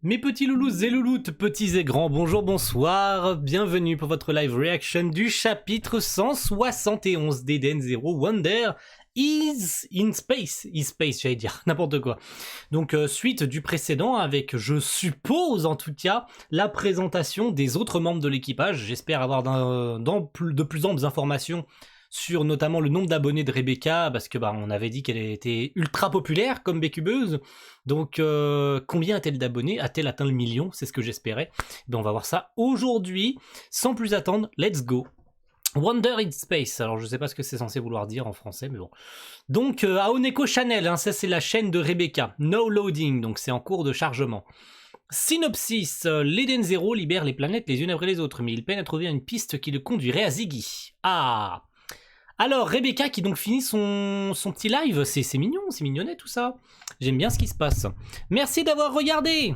Mes petits loulous et louloutes, petits et grands, bonjour, bonsoir, bienvenue pour votre live reaction du chapitre 171 d'Eden Zero Wonder is in space, j'allais dire, n'importe quoi. Donc suite du précédent avec, je suppose en tout cas, la présentation des autres membres de l'équipage. J'espère avoir de plus amples informations sur notamment le nombre d'abonnés de Rebecca, parce que on avait dit qu'elle était ultra populaire comme Bécubeuse. Donc combien a-t-elle d'abonnés? A-t-elle atteint le million? C'est ce que j'espérais. On va voir ça aujourd'hui. Sans plus attendre, let's go. Wonder in Space, alors je sais pas ce que c'est censé vouloir dire en français, mais bon. Donc Aoneko Channel, hein, ça c'est la chaîne de Rebecca. No loading, donc c'est en cours de chargement. Synopsis, l'Eden Zero libère les planètes les unes après les autres, mais il peine à trouver une piste qui le conduirait à Ziggy. Ah. Alors, Rebecca qui donc finit son petit live, c'est mignon, c'est mignonnet tout ça. J'aime bien ce qui se passe. Merci d'avoir regardé.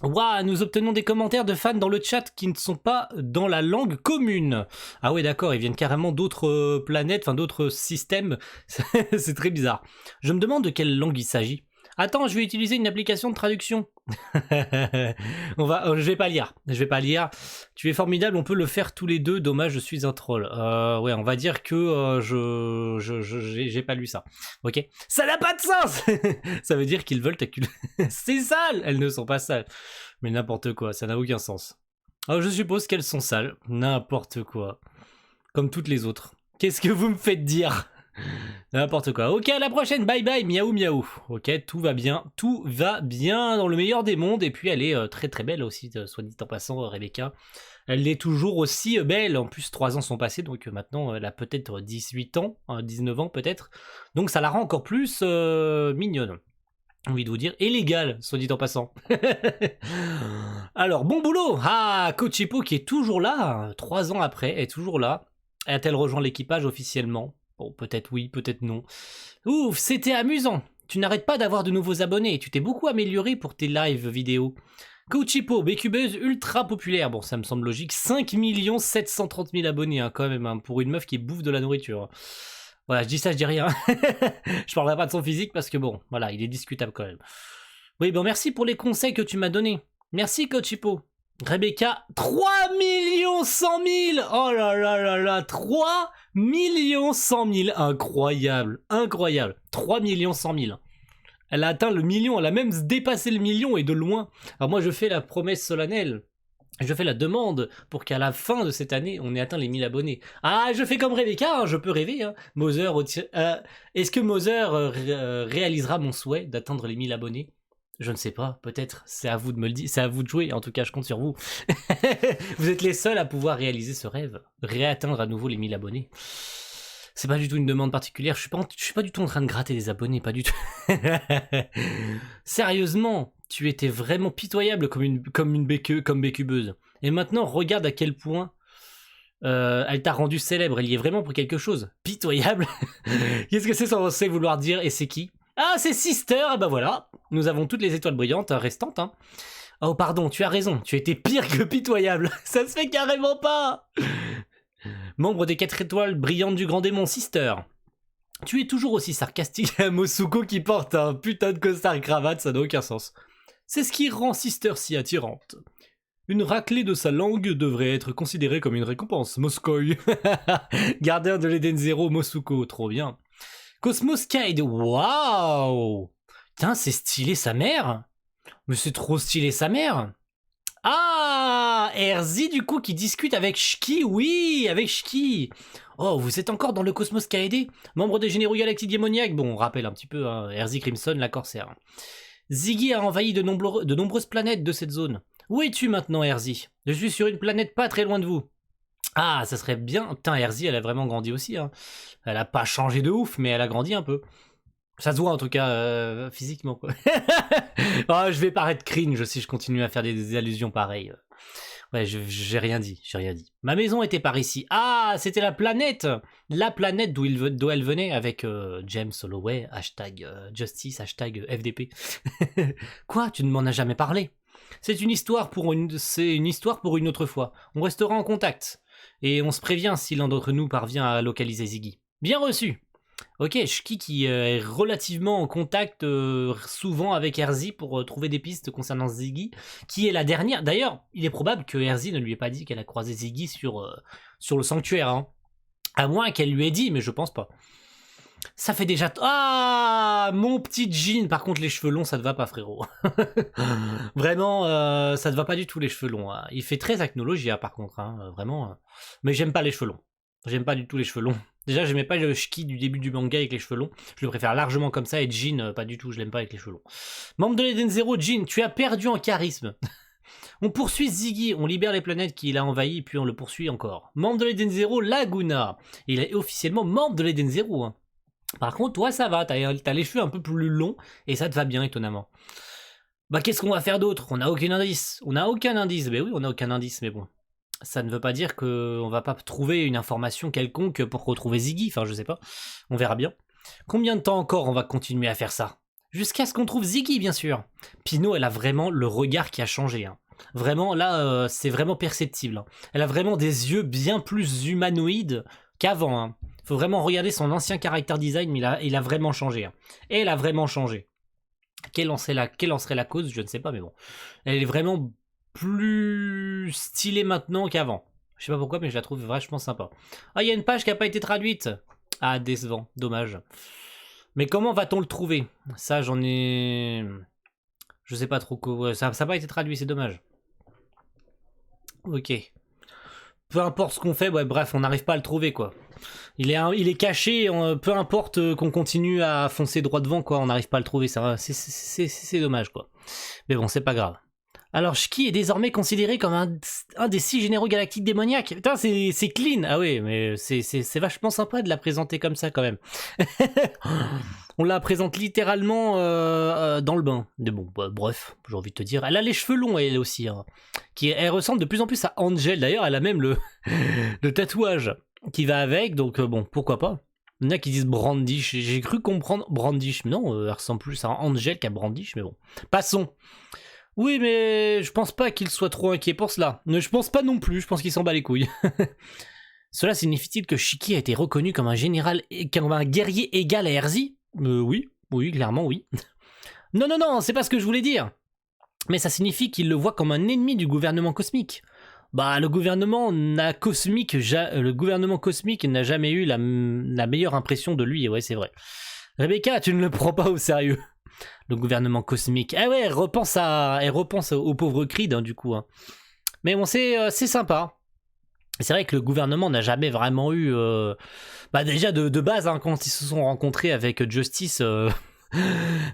Waouh, nous obtenons des commentaires de fans dans le chat qui ne sont pas dans la langue commune. Ah ouais, d'accord, ils viennent carrément d'autres planètes, enfin d'autres systèmes. C'est très bizarre. Je me demande de quelle langue il s'agit. Attends, je vais utiliser une application de traduction. Je vais pas lire. Tu es formidable, on peut le faire tous les deux. Dommage, je suis un troll. Ouais, on va dire que j'ai pas lu ça. Ok. Ça n'a pas de sens. Ça veut dire qu'ils veulent ta culotte. C'est sale. Elles ne sont pas sales. Mais n'importe quoi, ça n'a aucun sens. Alors, je suppose qu'elles sont sales. N'importe quoi. Comme toutes les autres. Qu'est-ce que vous me faites dire? N'importe quoi. Ok, à la prochaine. Bye bye. Miaou miaou. Ok, tout va bien. Tout va bien dans le meilleur des mondes. Et puis elle est très très belle aussi, soit dit en passant, Rebecca. Elle est toujours aussi belle. En plus, 3 ans sont passés. Donc maintenant, elle a peut-être 18 ans. 19 ans peut-être. Donc ça la rend encore plus mignonne. Envie de vous dire. Et légale, soit dit en passant. Alors, bon boulot. Ah, Cochipo qui est toujours là. 3 ans après, est toujours là. A-t-elle rejoint l'équipage officiellement? Bon, peut-être oui, peut-être non. Ouf, c'était amusant. Tu n'arrêtes pas d'avoir de nouveaux abonnés. Tu t'es beaucoup amélioré pour tes lives vidéo. Cochipo, Bécubeuse ultra populaire. Bon, ça me semble logique. 5 730 000 abonnés, hein, quand même, hein, pour une meuf qui bouffe de la nourriture. Voilà, je dis ça, je dis rien. Je parlerai pas de son physique parce que bon, voilà, il est discutable quand même. Oui, bon, merci pour les conseils que tu m'as donnés. Merci, Cochipo. Rebecca, 3 100 000. Oh là là là là, 3 100 000. Incroyable, incroyable. 3 100 000. Elle a atteint le million, elle a même dépassé le million et de loin. Alors moi je fais la promesse solennelle, je fais la demande pour qu'à la fin de cette année, on ait atteint les 1000 abonnés. Ah, je fais comme Rebecca, hein, je peux rêver. Hein. Est-ce que Mother réalisera mon souhait d'atteindre les 1000 abonnés? Je ne sais pas, peut-être, c'est à vous de me le dire, c'est à vous de jouer, en tout cas je compte sur vous. Vous êtes les seuls à pouvoir réaliser ce rêve, réatteindre à nouveau les 1000 abonnés. C'est pas du tout une demande particulière, je suis pas du tout en train de gratter des abonnés, pas du tout. Sérieusement, tu étais vraiment pitoyable comme Bécubeuse. Et maintenant, regarde à quel point elle t'a rendu célèbre, elle y est vraiment pour quelque chose. Pitoyable. Qu'est-ce que c'est censé vouloir dire et c'est qui? Ah, c'est Sister. Ah bah voilà, nous avons toutes les étoiles brillantes restantes. Hein. Oh pardon, tu as raison, tu étais pire que pitoyable. Ça se fait carrément pas. Membre des 4 étoiles brillantes du grand démon, Sister. Tu es toujours aussi sarcastique à Mosuko qui porte un putain de costard cravate, ça n'a aucun sens. C'est ce qui rend Sister si attirante. Une raclée de sa langue devrait être considérée comme une récompense, Moskoy. Gardien de l'Eden Zero, Mosuko, trop bien. Cosmos Kide, waouh! Putain, c'est stylé sa mère! Mais c'est trop stylé sa mère! Ah! Erzi, du coup, qui discute avec Shiki, oui, avec Shiki! Oh, vous êtes encore dans le Cosmos Kaede? Membre des Généraux Galactiques Démoniaques? Bon, on rappelle un petit peu, hein, Erzi Crimson, la corsaire. Ziggy a envahi de nombreuses planètes de cette zone. Où es-tu maintenant, Erzi? Je suis sur une planète pas très loin de vous. Ah, ça serait bien. Putain, Erzi, elle a vraiment grandi aussi. Hein. Elle a pas changé de ouf, mais elle a grandi un peu. Ça se voit en tout cas physiquement. Quoi. Oh, je vais paraître cringe si je continue à faire des allusions pareilles. Ouais, j'ai rien dit, Ma maison était par ici. Ah, c'était la planète d'où elle venait avec James Holloway, hashtag Justice, hashtag FDP. Quoi, tu ne m'en as jamais parlé? C'est une histoire pour une autre fois. On restera en contact. Et on se prévient si l'un d'entre nous parvient à localiser Ziggy. Bien reçu. Ok, Shiki qui est relativement en contact souvent avec Erzi pour trouver des pistes concernant Ziggy, qui est la dernière. D'ailleurs, il est probable que Erzi ne lui ait pas dit qu'elle a croisé Ziggy sur le sanctuaire. Hein. À moins qu'elle lui ait dit, mais je pense pas. Ça fait déjà... Ah, mon petit Jean. Par contre, les cheveux longs, ça te va pas, frérot. Vraiment, ça te va pas du tout, les cheveux longs. Hein. Il fait très Acnologia, par contre. Hein, vraiment. Mais j'aime pas les cheveux longs. J'aime pas du tout les cheveux longs. Déjà, j'aimais pas le Shiki du début du manga avec les cheveux longs. Je le préfère largement comme ça. Et Jean, pas du tout. Je l'aime pas avec les cheveux longs. Membre de l'Eden Zero, Jean, tu as perdu en charisme. On poursuit Ziggy, on libère les planètes qu'il a envahies, puis on le poursuit encore. Membre de l'Eden Zero, Laguna. Il est officiellement membre de l'Eden Zero. Hein. Par contre, toi, ça va. T'as les cheveux un peu plus longs. Et ça te va bien, étonnamment. Bah, qu'est-ce qu'on va faire d'autre? On n'a aucun indice. On n'a aucun indice. Mais oui, on n'a aucun indice, mais bon. Ça ne veut pas dire qu'on va pas trouver une information quelconque pour retrouver Ziggy, enfin je sais pas, on verra bien. Combien de temps encore on va continuer à faire ça? Jusqu'à ce qu'on trouve Ziggy, bien sûr. Pino, elle a vraiment le regard qui a changé. Hein. Vraiment, là, c'est vraiment perceptible. Hein. Elle a vraiment des yeux bien plus humanoïdes qu'avant. Hein. Faut vraiment regarder son ancien character design, mais il a vraiment changé. Hein. Et elle a vraiment changé. Quelle en serait la cause? Je ne sais pas, mais bon. Elle est vraiment plus stylée maintenant qu'avant. Je sais pas pourquoi, mais je la trouve vachement sympa. Ah, il y a une page qui n'a pas été traduite. Ah, décevant, dommage. Mais comment va-t-on le trouver? Ça, j'en ai... Je sais pas trop quoi. Ça n'a pas été traduit, c'est dommage. Ok. Peu importe ce qu'on fait, ouais, bref, on n'arrive pas à le trouver, quoi. Il est caché, peu importe qu'on continue à foncer droit devant, quoi, on n'arrive pas à le trouver. C'est dommage, quoi. Mais bon, c'est pas grave. Alors, Shiki est désormais considéré comme un des 6 généraux galactiques démoniaques. Putain, c'est clean. Ah oui, mais c'est vachement sympa de la présenter comme ça, quand même. On la présente littéralement dans le bain. Mais bon, bah, bref, j'ai envie de te dire. Elle a les cheveux longs, elle aussi. Hein, elle ressemble de plus en plus à Angel. D'ailleurs, elle a même le tatouage qui va avec. Donc, bon, pourquoi pas. Il y en a qui disent Brandish. J'ai cru comprendre Brandish. Mais non, elle ressemble plus à Angel qu'à Brandish. Mais bon, passons. Oui, mais je pense pas qu'il soit trop inquiet pour cela. Je pense pas non plus, je pense qu'il s'en bat les couilles. Cela signifie-t-il que Shiki a été reconnu comme un général, comme un guerrier égal à Erzi? Oui, clairement oui. Non, c'est pas ce que je voulais dire. Mais ça signifie qu'il le voit comme un ennemi du gouvernement cosmique. Bah, le gouvernement cosmique n'a jamais eu la meilleure impression de lui, ouais, c'est vrai. Rebecca, tu ne le prends pas au sérieux. Le gouvernement cosmique. Ah ouais, elle repense au pauvre Creed, hein, du coup. Hein. Mais bon, c'est sympa. C'est vrai que le gouvernement n'a jamais vraiment eu... Bah déjà, de base, hein, quand ils se sont rencontrés avec Justice...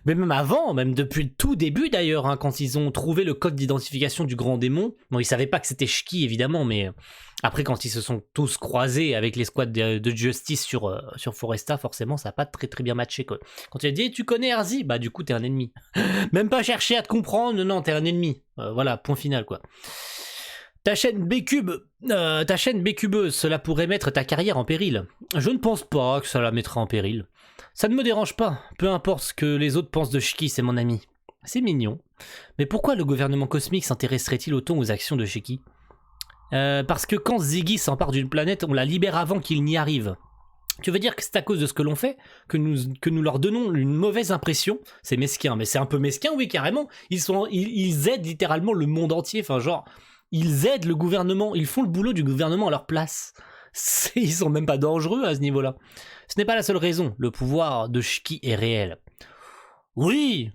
mais même avant, même depuis le tout début d'ailleurs, hein, quand ils ont trouvé le code d'identification du grand démon, bon, ils savaient pas que c'était Shiki évidemment, mais après quand ils se sont tous croisés avec les squads de Justice sur Foresta, forcément ça a pas très très bien matché quoi. Quand il a dit tu connais Erzi, bah du coup t'es un ennemi. Même pas chercher à te comprendre, non t'es un ennemi. Voilà, point final quoi. Ta chaîne B-Cubeuse, cela pourrait mettre ta carrière en péril. Je ne pense pas que ça la mettra en péril. Ça ne me dérange pas, peu importe ce que les autres pensent de Shiki, c'est mon ami. C'est mignon. Mais pourquoi le gouvernement cosmique s'intéresserait-il autant aux actions de Shiki? Parce que quand Ziggy s'empare d'une planète, on la libère avant qu'il n'y arrive. Tu veux dire que c'est à cause de ce que l'on fait que nous leur donnons une mauvaise impression? C'est mesquin, mais c'est un peu mesquin, oui, carrément. Ils aident littéralement le monde entier, enfin genre... Ils aident le gouvernement, ils font le boulot du gouvernement à leur place. Ils sont même pas dangereux à ce niveau-là. Ce n'est pas la seule raison, le pouvoir de Shiki est réel. Oui,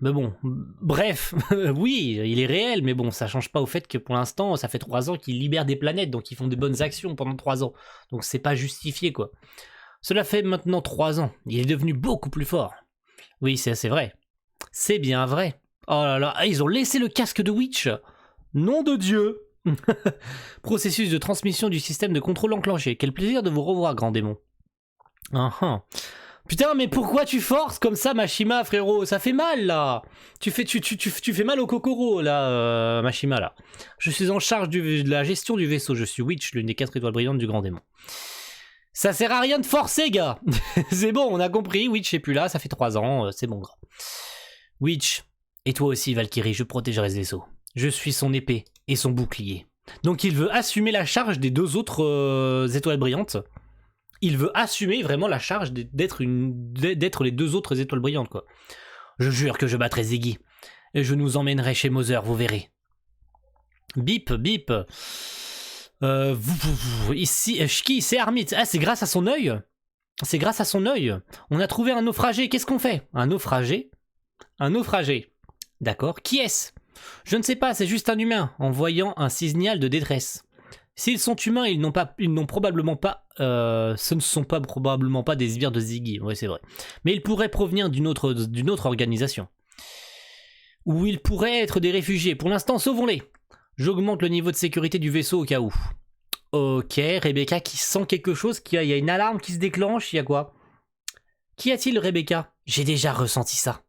mais bon, bref, oui, il est réel, mais bon, ça change pas au fait que pour l'instant, ça fait 3 ans qu'ils libèrent des planètes, donc ils font de bonnes actions pendant 3 ans. Donc c'est pas justifié, quoi. Cela fait maintenant 3 ans, il est devenu beaucoup plus fort. Oui, c'est vrai. C'est bien vrai. Oh là là, ils ont laissé le casque de Witch. Nom de Dieu. Processus de transmission du système de contrôle enclenché. Quel plaisir de vous revoir, grand démon. Putain, mais pourquoi tu forces comme ça, Mashima, frérot? Ça fait mal, là. Tu fais mal au Kokoro, là, Mashima, là. Je suis en charge de la gestion du vaisseau. Je suis Witch, l'une des 4 étoiles brillantes du grand démon. Ça sert à rien de forcer, gars. C'est bon, on a compris. Witch est plus là, ça fait 3 ans. C'est bon, gras. Witch, et toi aussi, Valkyrie, je protégerai ce vaisseau. Je suis son épée et son bouclier. Donc il veut assumer la charge des 2 autres étoiles brillantes. il veut assumer vraiment la charge d'être les deux autres étoiles brillantes, quoi. Je jure que je battrai Ziggy. Et je nous emmènerai chez Mother, vous verrez. Bip, bip. Ici, Shki, c'est Armit. Ah, c'est grâce à son œil. C'est grâce à son œil. On a trouvé un naufragé. Qu'est-ce qu'on fait? Un naufragé? Un naufragé. D'accord. Qui est-ce? Je ne sais pas, c'est juste un humain, en voyant un signal de détresse. S'ils sont humains, ils n'ont probablement pas... ce ne sont pas probablement pas des sbires de Ziggy, oui c'est vrai. Mais ils pourraient provenir d'une autre organisation. Ou ils pourraient être des réfugiés. Pour l'instant, sauvons-les. J'augmente le niveau de sécurité du vaisseau au cas où. Ok, Rebecca qui sent quelque chose, il y a une alarme qui se déclenche, il y a quoi? Qu'y a-t-il, Rebecca? J'ai déjà ressenti ça.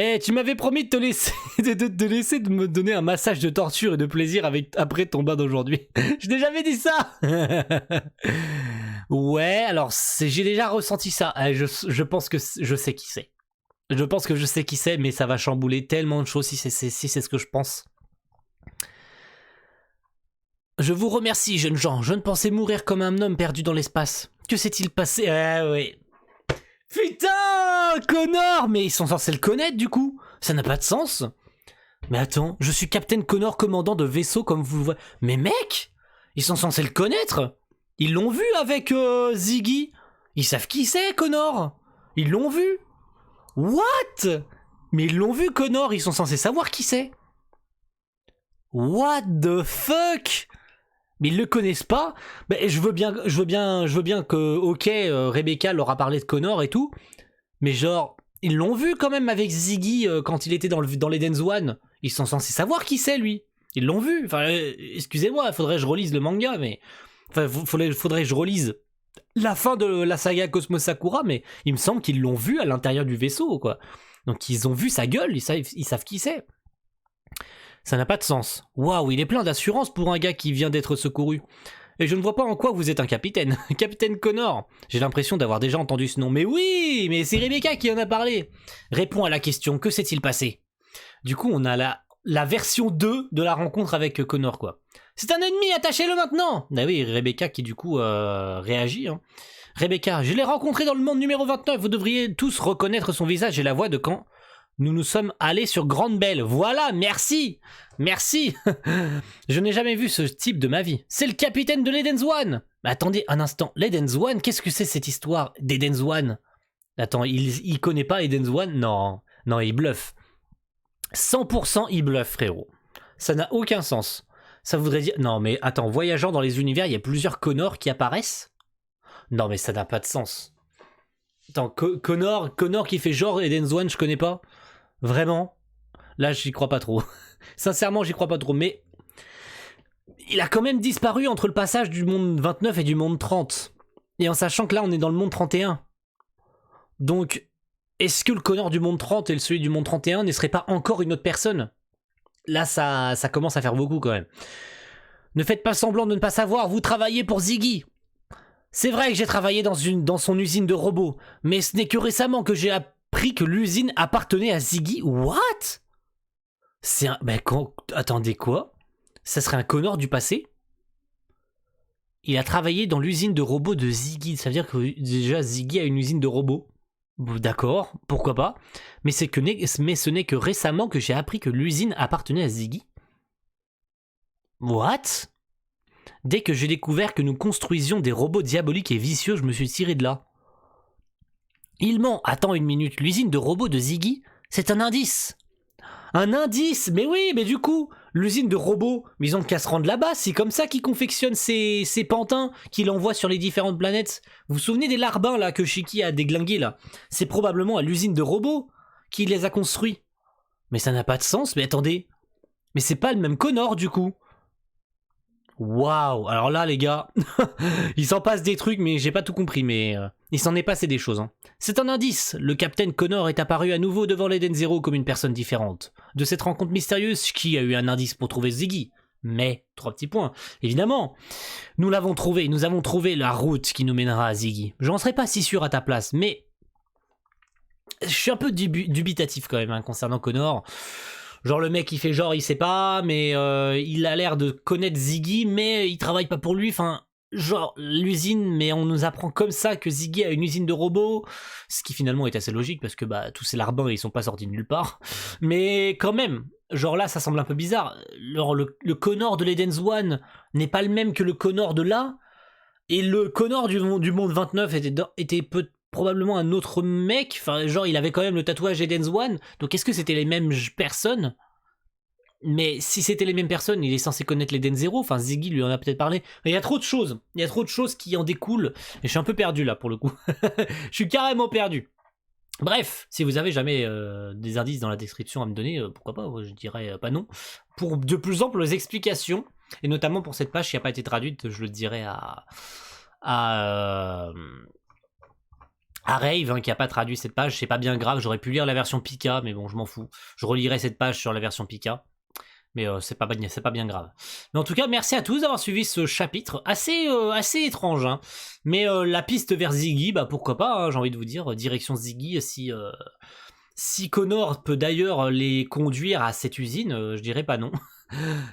Eh, tu m'avais promis de te laisser, de me donner un massage de torture et de plaisir après ton bain d'aujourd'hui. Je t'ai jamais dit ça. Ouais, alors j'ai déjà ressenti ça. Je pense que je sais qui c'est. Je pense que je sais qui c'est, mais ça va chambouler tellement de choses si c'est ce que je pense. Je vous remercie, jeunes gens. Je ne pensais mourir comme un homme perdu dans l'espace. Que s'est-il passé? Ah ouais. Putain, Connor! Mais ils sont censés le connaître du coup. Ça n'a pas de sens. Mais attends, je suis Captain Connor, commandant de vaisseau comme vous le voyez. Mais mec, ils sont censés le connaître. Ils l'ont vu avec Ziggy. Ils savent qui c'est, Connor. Ils l'ont vu. What? Mais ils l'ont vu, Connor. Ils sont censés savoir qui c'est. What the fuck? Mais ils le connaissent pas. Ben, je veux bien que, ok, Rebecca leur a parlé de Connor et tout, mais genre, ils l'ont vu quand même avec Ziggy quand il était dans l'Eden's One. Ils sont censés savoir qui c'est, lui. Ils l'ont vu. Enfin, excusez-moi, faudrait que je relise le manga, mais... Enfin, faudrait que je relise la fin de la saga Cosmos Sakura, mais il me semble qu'ils l'ont vu à l'intérieur du vaisseau, quoi. Donc ils ont vu sa gueule, ils savent qui c'est. Ça n'a pas de sens. Waouh, il est plein d'assurance pour un gars qui vient d'être secouru. Et je ne vois pas en quoi vous êtes un capitaine. Capitaine Connor. J'ai l'impression d'avoir déjà entendu ce nom. Mais oui, mais c'est Rebecca qui en a parlé. Réponds à la question, que s'est-il passé? Du coup, on a la version 2 de la rencontre avec Connor, quoi. C'est un ennemi, attachez-le maintenant. Ah oui, Rebecca qui du coup réagit. Hein. Rebecca, je l'ai rencontré dans le monde numéro 29. Vous devriez tous reconnaître son visage et la voix de quand nous sommes allés sur Grande Belle. Voilà, merci. Merci. Je n'ai jamais vu ce type de ma vie. C'est le capitaine de l'Eden's One. Mais attendez un instant, l'Eden's One, qu'est-ce que c'est cette histoire d'Eden's One? Attends, il connaît pas Eden's One? Non, il bluffe. 100% il bluffe, frérot. Ça n'a aucun sens. Ça voudrait dire... Non, mais attends, voyageant dans les univers, il y a plusieurs Connor qui apparaissent? Non, mais ça n'a pas de sens. Attends, Connor qui fait genre Eden's One, je connais pas? Vraiment? Là, j'y crois pas trop. Sincèrement, j'y crois pas trop, mais... Il a quand même disparu entre le passage du monde 29 et du monde 30. Et en sachant que là, on est dans le monde 31. Donc, est-ce que le Connor du monde 30 et celui du monde 31 ne serait pas encore une autre personne? Là, ça commence à faire beaucoup, quand même. Ne faites pas semblant de ne pas savoir, vous travaillez pour Ziggy. C'est vrai que j'ai travaillé dans son usine de robots, mais ce n'est que récemment que j'ai appris que l'usine appartenait à Ziggy. What? C'est un... Ben, attendez, quoi? Ça serait un Connor du passé? Il a travaillé dans l'usine de robots de Ziggy. Ça veut dire que déjà Ziggy a une usine de robots. D'accord, pourquoi pas. Mais ce n'est que récemment que j'ai appris que l'usine appartenait à Ziggy. What? Dès que j'ai découvert que nous construisions des robots diaboliques et vicieux, je me suis tiré de là. Il ment. Attends une minute, l'usine de robots de Ziggy, c'est un indice. Un indice? Mais oui, mais du coup, l'usine de robots, mais ils ont qu'à se rendre là-bas, c'est comme ça qu'ils confectionnent ces pantins qu'il envoie sur les différentes planètes. Vous vous souvenez des larbins là que Shiki a déglingués là? C'est probablement à l'usine de robots qu'il les a construits. Mais ça n'a pas de sens, mais attendez. Mais c'est pas le même Connor du coup. Waouh, alors là les gars, il s'en passe des trucs mais j'ai pas tout compris, mais il s'en est passé des choses. Hein. C'est un indice, le capitaine Connor est apparu à nouveau devant l'Eden Zero comme une personne différente. De cette rencontre mystérieuse, qui a eu un indice pour trouver Ziggy. Mais, 3 petits points, évidemment, nous avons trouvé la route qui nous mènera à Ziggy. J'en serais pas si sûr à ta place, mais je suis un peu dubitatif quand même hein, concernant Connor. Genre le mec il fait genre il sait pas, mais il a l'air de connaître Ziggy, mais il travaille pas pour lui, enfin genre l'usine, mais on nous apprend comme ça que Ziggy a une usine de robots, ce qui finalement est assez logique parce que bah tous ces larbins ils sont pas sortis de nulle part. Mais quand même, genre là ça semble un peu bizarre. Le Connor de l'Eden's One n'est pas le même que le Connor de là, et le Connor du monde 29 était probablement un autre mec. Enfin genre il avait quand même le tatouage Eden's One, donc est-ce que c'était les mêmes personnes? Mais si c'était les mêmes personnes, il est censé connaître l'Eden Zero. Enfin, Ziggy lui en a peut-être parlé. Mais il y a trop de choses. Il y a trop de choses qui en découlent. Et je suis un peu perdu là pour le coup. Je suis carrément perdu. Bref, si vous avez jamais des indices dans la description à me donner, pourquoi pas, je dirais pas non. Pour de plus amples explications, et notamment pour cette page qui n'a pas été traduite, je le dirais à Rave, hein, qui n'a pas traduit cette page. C'est pas bien grave, j'aurais pu lire la version Pika, mais bon, je m'en fous. Je relirai cette page sur la version Pika. Mais c'est pas bien grave. Mais en tout cas, merci à tous d'avoir suivi ce chapitre assez étrange. Hein. Mais la piste vers Ziggy, bah pourquoi pas, hein, j'ai envie de vous dire, direction Ziggy, si Connor peut d'ailleurs les conduire à cette usine, je dirais pas non.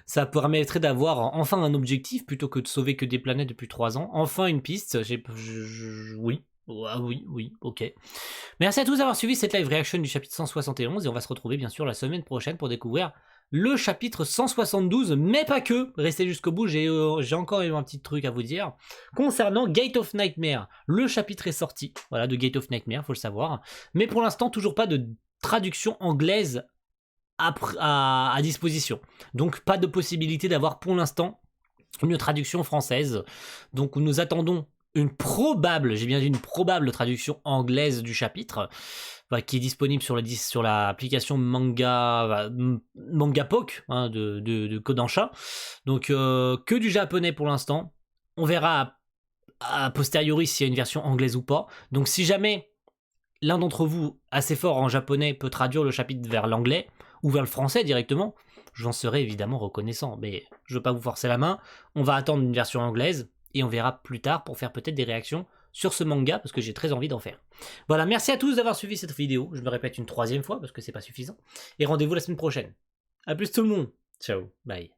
Ça permettrait d'avoir enfin un objectif plutôt que de sauver que des planètes depuis 3 ans. Enfin une piste, oui. Ah oui, ok. Merci à tous d'avoir suivi cette live reaction du chapitre 171 et on va se retrouver bien sûr la semaine prochaine pour découvrir le chapitre 172, mais pas que. Restez jusqu'au bout, j'ai encore un petit truc à vous dire. Concernant Gate of Nightmare, le chapitre est sorti, voilà, de Gate of Nightmare, faut le savoir. Mais pour l'instant, toujours pas de traduction anglaise à disposition. Donc pas de possibilité d'avoir pour l'instant une traduction française. Donc nous attendons une probable, j'ai bien dit une probable traduction anglaise du chapitre, qui est disponible sur l'application Mangapoke hein, de Kodansha. Donc que du japonais pour l'instant. On verra a posteriori s'il y a une version anglaise ou pas. Donc si jamais l'un d'entre vous, assez fort en japonais, peut traduire le chapitre vers l'anglais ou vers le français directement, j'en serai évidemment reconnaissant. Mais je ne veux pas vous forcer la main. On va attendre une version anglaise et on verra plus tard pour faire peut-être des réactions sur ce manga parce que j'ai très envie d'en faire. Voilà, merci à tous d'avoir suivi cette vidéo. Je me répète une 3e fois parce que c'est pas suffisant. Et rendez-vous la semaine prochaine. A plus tout le monde. Ciao, bye.